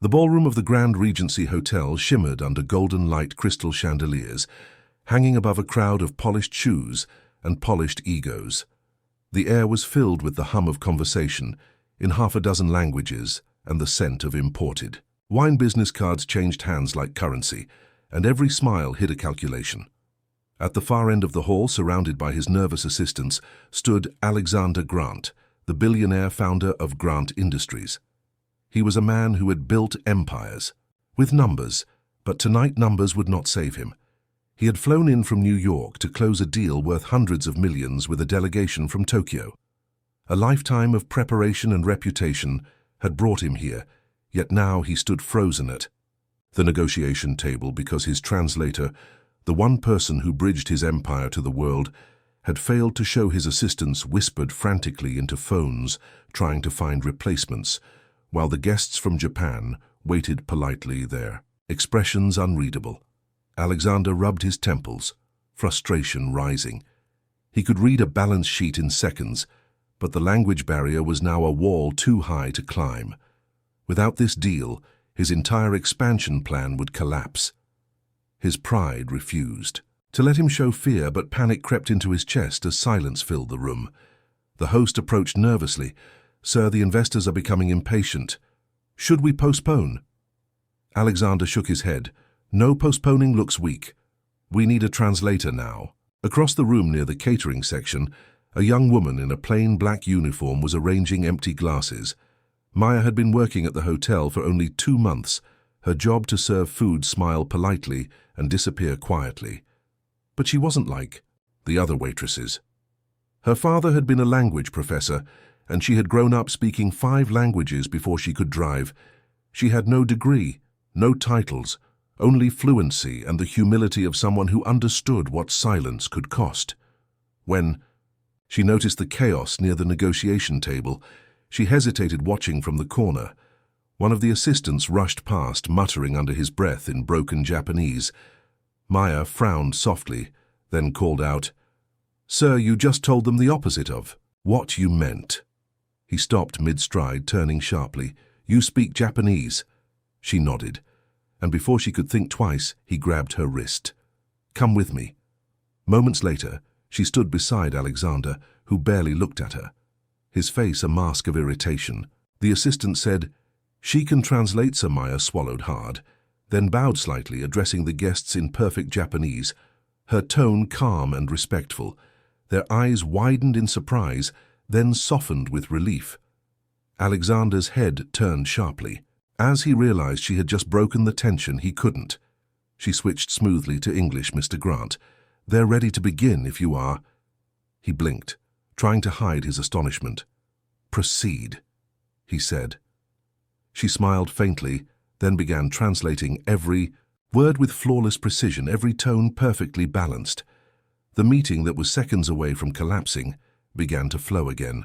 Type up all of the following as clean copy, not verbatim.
The ballroom of the Grand Regency Hotel shimmered under golden light crystal chandeliers, hanging above a crowd of polished shoes and polished egos. The air was filled with the hum of conversation in half a dozen languages and the scent of imported wine. Business cards changed hands like currency, and every smile hid a calculation. At the far end of the hall, surrounded by his nervous assistants, stood Alexander Grant, the billionaire founder of Grant Industries. He was a man who had built empires, with numbers, but tonight numbers would not save him. He had flown in from New York to close a deal worth hundreds of millions with a delegation from Tokyo. A lifetime of preparation and reputation had brought him here, yet now he stood frozen at the negotiation table because his translator, the one person who bridged his empire to the world, had failed to show. His assistants whispered frantically into phones, trying to find replacements, while the guests from Japan waited politely, their expressions unreadable. Alexander rubbed his temples, frustration rising. He could read a balance sheet in seconds, but the language barrier was now a wall too high to climb. Without this deal, his entire expansion plan would collapse. His pride refused to let him show fear, but panic crept into his chest as silence filled the room. The host approached nervously. "Sir, the investors are becoming impatient. Should we postpone?" Alexander shook his head. "No, postponing looks weak. We need a translator now." Across the room near the catering section, a young woman in a plain black uniform was arranging empty glasses. Maya had been working at the hotel for only 2 months, her job to serve food, smile politely, and disappear quietly. But she wasn't like the other waitresses. Her father had been a language professor, and she had grown up speaking 5 languages before she could drive. She had no degree, no titles, only fluency and the humility of someone who understood what silence could cost. When she noticed the chaos near the negotiation table, she hesitated, watching from the corner. One of the assistants rushed past, muttering under his breath in broken Japanese. Maya frowned softly, then called out, "Sir, you just told them the opposite of what you meant." He stopped mid-stride, turning sharply. "You speak Japanese?" She nodded, and before she could think twice, he grabbed her wrist. "Come with me." Moments later, she stood beside Alexander, who barely looked at her, his face a mask of irritation. The assistant said, "She can translate." Sir. Maya swallowed hard, then bowed slightly, addressing the guests in perfect Japanese, her tone calm and respectful. Their eyes widened in surprise, then softened with relief. Alexander's head turned sharply. As he realized she had just broken the tension, he couldn't. She switched smoothly to English. "Mr. Grant, they're ready to begin if you are." He blinked, trying to hide his astonishment. "Proceed," he said. She smiled faintly, then began translating every word with flawless precision, every tone perfectly balanced. The meeting that was seconds away from collapsing began to flow again.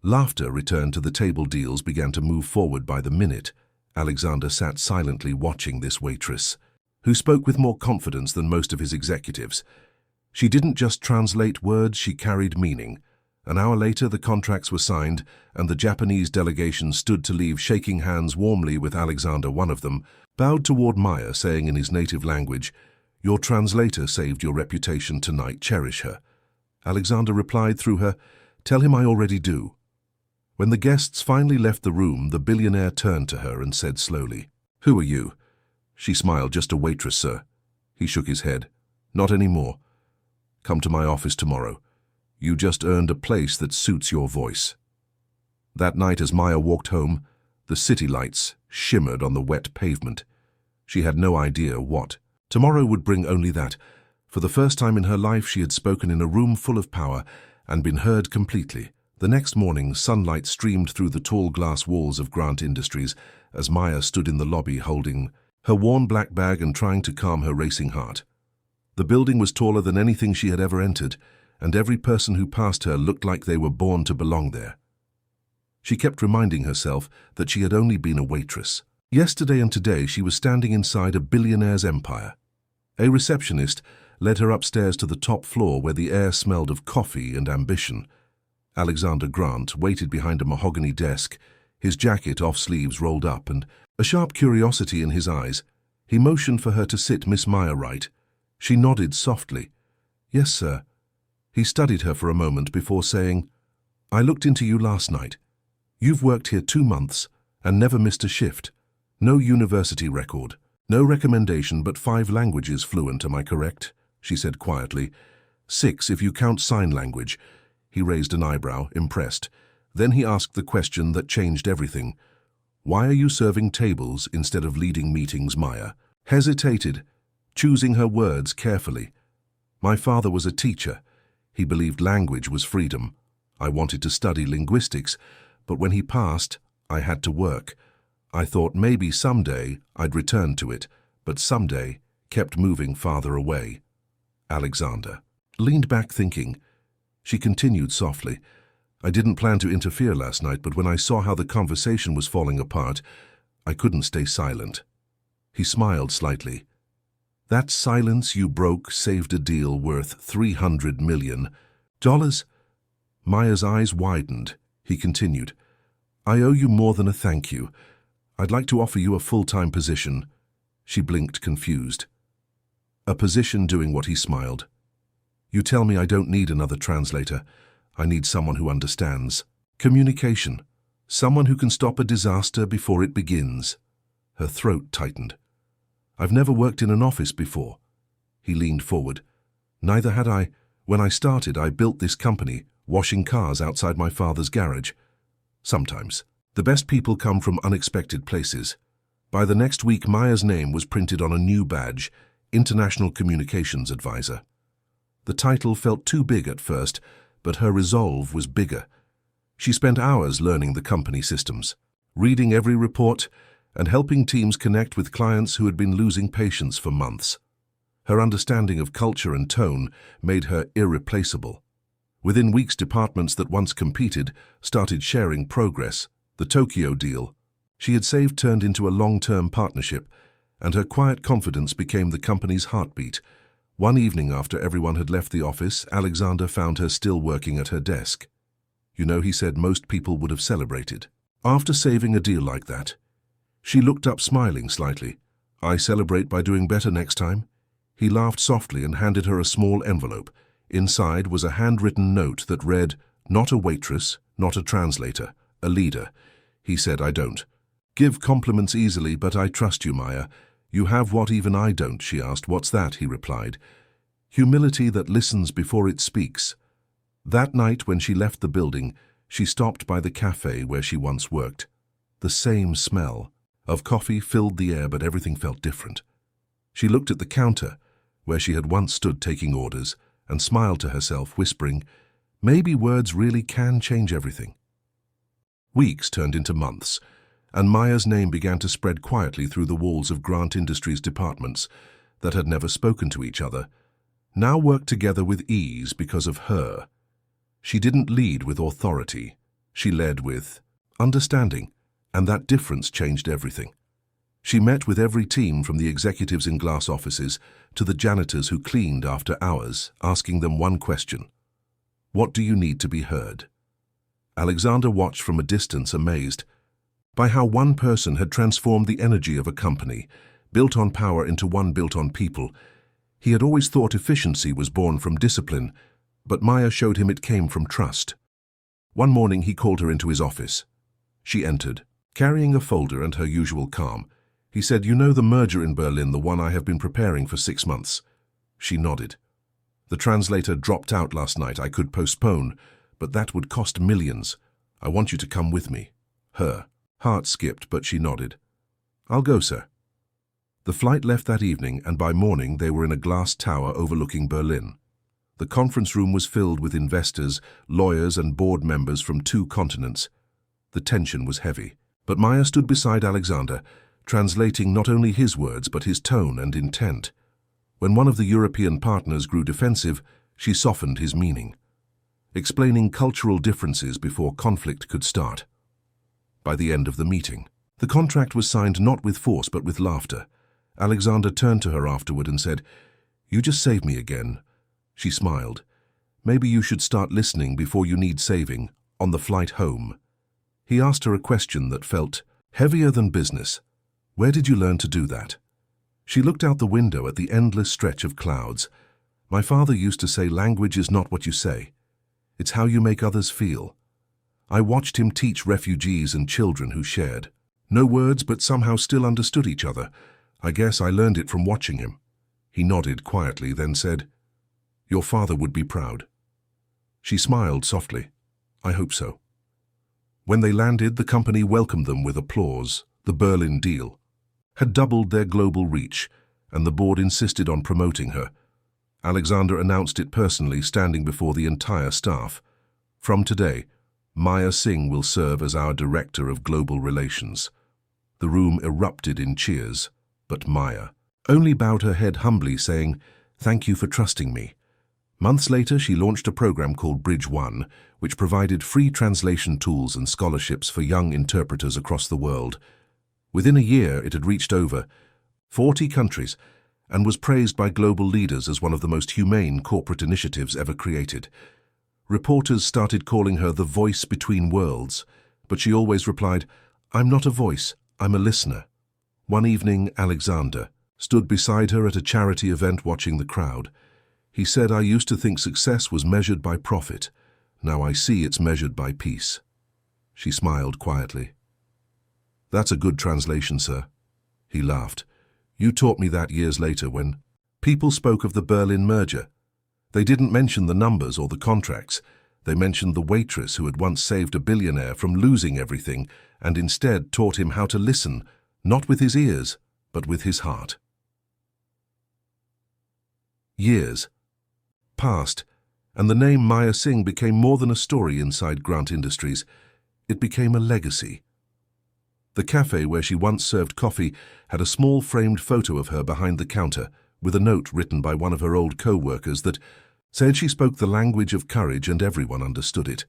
Laughter returned to the table. Deals began to move forward by the minute. Alexander sat silently watching this waitress, who spoke with more confidence than most of his executives. She didn't just translate words, she carried meaning. An hour later, the contracts were signed, and the Japanese delegation stood to leave, shaking hands warmly with Alexander. One of them bowed toward Maya, saying in his native language, "Your translator saved your reputation tonight. Cherish her." Alexander replied through her, "Tell him I already do." When the guests finally left the room, the billionaire turned to her and said slowly, "Who are you?" She smiled. "Just a waitress, sir." He shook his head. "Not anymore. Come to my office tomorrow. You just earned a place that suits your voice." That night, as Maya walked home, the city lights shimmered on the wet pavement. She had no idea what tomorrow would bring, only that, for the first time in her life, she had spoken in a room full of power and been heard completely. The next morning, sunlight streamed through the tall glass walls of Grant Industries as Maya stood in the lobby holding her worn black bag and trying to calm her racing heart. The building was taller than anything she had ever entered, and every person who passed her looked like they were born to belong there. She kept reminding herself that she had only been a waitress. Yesterday and today she was standing inside a billionaire's empire. A receptionist led her upstairs to the top floor where the air smelled of coffee and ambition. Alexander Grant waited behind a mahogany desk, his jacket off sleeves rolled up and a sharp curiosity in his eyes. He motioned for her to sit Miss Meyer right. She nodded softly. "Yes, sir." He studied her for a moment before saying, "I looked into you last night. You've worked here 2 months and never missed a shift. No university record, no recommendation, but 5 languages fluent, am I correct?" she said quietly. "6 if you count sign language." He raised an eyebrow, impressed. Then he asked the question that changed everything. "Why are you serving tables instead of leading meetings, Maya?" Hesitated, choosing her words carefully. "My father was a teacher. He believed language was freedom. I wanted to study linguistics, but when he passed, I had to work. I thought maybe someday I'd return to it, but someday kept moving farther away." Alexander leaned back thinking. She continued softly, "I didn't plan to interfere last night, but when I saw how the conversation was falling apart, I couldn't stay silent." He smiled slightly. "That silence you broke saved a deal worth $300 million. Maya's eyes widened. He continued, "I owe you more than a thank you. I'd like to offer you a full-time position." She blinked, confused. "A position doing what?" He smiled. "You tell me I don't need another translator. I need someone who understands. Communication. Someone who can stop a disaster before it begins." Her throat tightened. "I've never worked in an office before." He leaned forward. "Neither had I. When I started, I built this company, washing cars outside my father's garage. Sometimes the best people come from unexpected places." By the next week, Maya's name was printed on a new badge, International Communications Advisor. The title felt too big at first, but her resolve was bigger. She spent hours learning the company systems, reading every report, and helping teams connect with clients who had been losing patience for months. Her understanding of culture and tone made her irreplaceable. Within weeks, departments that once competed started sharing progress. The Tokyo deal she had saved turned into a long-term partnership, and her quiet confidence became the company's heartbeat. One evening after everyone had left the office, Alexander found her still working at her desk. "You know," he said, "most people would have celebrated. After saving a deal like that." She looked up, smiling slightly. "I celebrate by doing better next time." He laughed softly and handed her a small envelope. Inside was a handwritten note that read, "Not a waitress, not a translator, a leader." He said, "I don't give compliments easily, but I trust you, Maya. You have what even I don't." She asked, "What's that?" He replied, "Humility that listens before it speaks." That night, when she left the building, she stopped by the cafe where she once worked. The same smell of coffee filled the air, but everything felt different. She looked at the counter, where she had once stood taking orders, and smiled to herself, whispering, "Maybe words really can change everything." Weeks turned into months, and Maya's name began to spread quietly through the walls of Grant Industries departments that had never spoken to each other, now worked together with ease because of her. She didn't lead with authority. She led with understanding, and that difference changed everything. She met with every team, from the executives in glass offices to the janitors who cleaned after hours, asking them one question: "What do you need to be heard?" Alexander watched from a distance, amazed by how one person had transformed the energy of a company, built on power, into one built on people. He had always thought efficiency was born from discipline, but Maya showed him it came from trust. One morning he called her into his office. She entered, carrying a folder and her usual calm. He said, "You know the merger in Berlin, the one I have been preparing for 6 months?" She nodded. "The translator dropped out last night. I could postpone, but that would cost millions. I want you to come with me." Her heart skipped, but she nodded. "I'll go, sir." The flight left that evening, and by morning they were in a glass tower overlooking Berlin. The conference room was filled with investors, lawyers, and board members from 2 continents. The tension was heavy, but Maya stood beside Alexander, translating not only his words but his tone and intent. When one of the European partners grew defensive, she softened his meaning, explaining cultural differences before conflict could start. By the end of the meeting, the contract was signed not with force but with laughter. Alexander turned to her afterward and said, "You just saved me again." She smiled. "Maybe you should start listening before you need saving, on the flight home." He asked her a question that felt heavier than business. Where did you learn to do that? She looked out the window at the endless stretch of clouds. My father used to say language is not what you say. It's how you make others feel. I watched him teach refugees and children who shared. No words, but somehow still understood each other. I guess I learned it from watching him. He nodded quietly, then said, Your father would be proud. She smiled softly. I hope so. When they landed, the company welcomed them with applause. The Berlin deal had doubled their global reach, and the board insisted on promoting her. Alexander announced it personally, standing before the entire staff. From today, Maya Singh will serve as our Director of Global Relations. The room erupted in cheers, but Maya only bowed her head humbly, saying, Thank you for trusting me. Months later, she launched a program called Bridge One, which provided free translation tools and scholarships for young interpreters across the world. Within a year, it had reached over 40 countries and was praised by global leaders as one of the most humane corporate initiatives ever created. Reporters started calling her the voice between worlds, but she always replied, I'm not a voice, I'm a listener. One evening, Alexander stood beside her at a charity event watching the crowd. He said, I used to think success was measured by profit. Now I see it's measured by peace. She smiled quietly. That's a good translation, sir. He laughed. You taught me that years later when people spoke of the Berlin merger. They didn't mention the numbers or the contracts. They mentioned the waitress who had once saved a billionaire from losing everything and instead taught him how to listen, not with his ears, but with his heart. Years passed, and the name Maya Singh became more than a story inside Grant Industries. It became a legacy. The cafe where she once served coffee had a small framed photo of her behind the counter, with a note written by one of her old co-workers that said she spoke the language of courage and everyone understood it.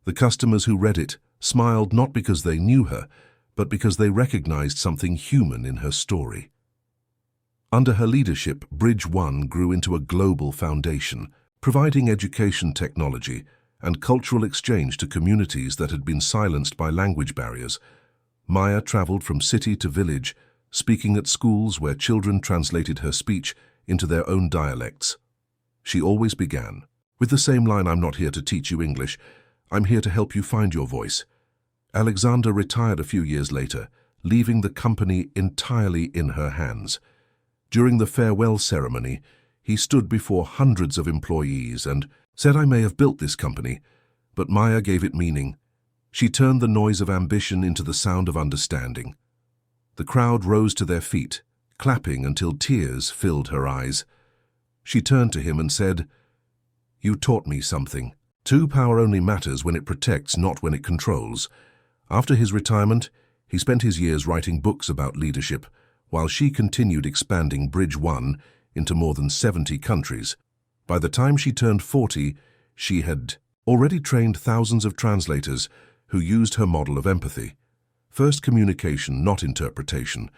The customers who read it smiled not because they knew her, but because they recognized something human in her story. Under her leadership, Bridge One grew into a global foundation, providing education technology and cultural exchange to communities that had been silenced by language barriers. Maya traveled from city to village, speaking at schools where children translated her speech into their own dialects. She always began with the same line, I'm not here to teach you English, I'm here to help you find your voice. Alexander retired a few years later, leaving the company entirely in her hands. During the farewell ceremony, he stood before hundreds of employees and said, I may have built this company, but Maya gave it meaning. She turned the noise of ambition into the sound of understanding. The crowd rose to their feet, clapping until tears filled her eyes. She turned to him and said, You taught me something. True power only matters when it protects, not when it controls. After his retirement, he spent his years writing books about leadership, while she continued expanding Bridge One into more than 70 countries. By the time she turned 40, she had already trained thousands of translators who used her model of empathy. First communication, not interpretation.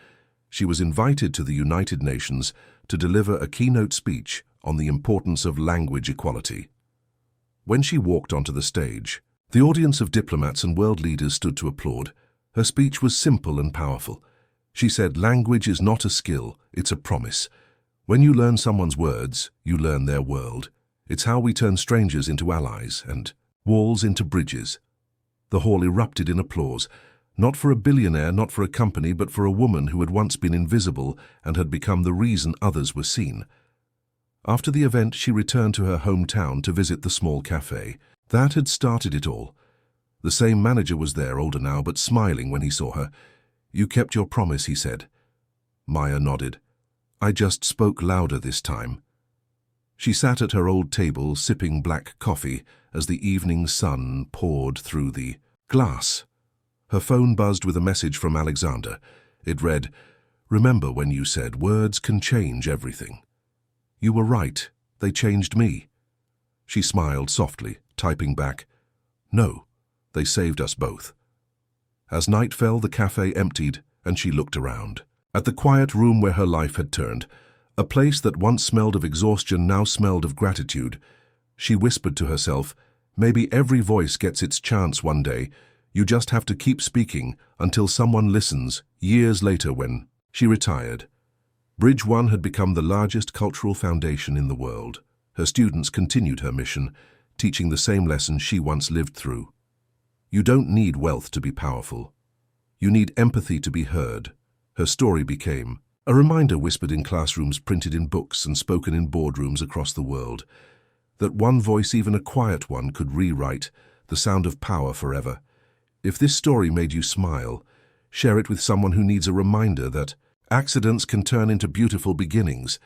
She was invited to the United Nations to deliver a keynote speech on the importance of language equality. When she walked onto the stage, the audience of diplomats and world leaders stood to applaud. Her speech was simple and powerful. She said, language is not a skill, it's a promise. When you learn someone's words, you learn their world. It's how we turn strangers into allies and walls into bridges. The hall erupted in applause, not for a billionaire, not for a company, but for a woman who had once been invisible and had become the reason others were seen. After the event, she returned to her hometown to visit the small cafe. That had started it all. The same manager was there, older now, but smiling when he saw her. You kept your promise, he said. Maya nodded. I just spoke louder this time. She sat at her old table, sipping black coffee as the evening sun poured through the glass. Her phone buzzed with a message from Alexander. It read, Remember when you said words can change everything. You were right. They changed me. She smiled softly, typing back, No, they saved us both. As night fell, the cafe emptied, and she looked around. At the quiet room where her life had turned, a place that once smelled of exhaustion now smelled of gratitude. She whispered to herself, Maybe every voice gets its chance one day. You just have to keep speaking until someone listens, years later when she retired. Bridge 1 had become the largest cultural foundation in the world. Her students continued her mission, teaching the same lessons she once lived through. You don't need wealth to be powerful. You need empathy to be heard. Her story became a reminder whispered in classrooms, printed in books, and spoken in boardrooms across the world. That one voice, even a quiet one, could rewrite the sound of power forever. If this story made you smile, share it with someone who needs a reminder that accidents can turn into beautiful beginnings,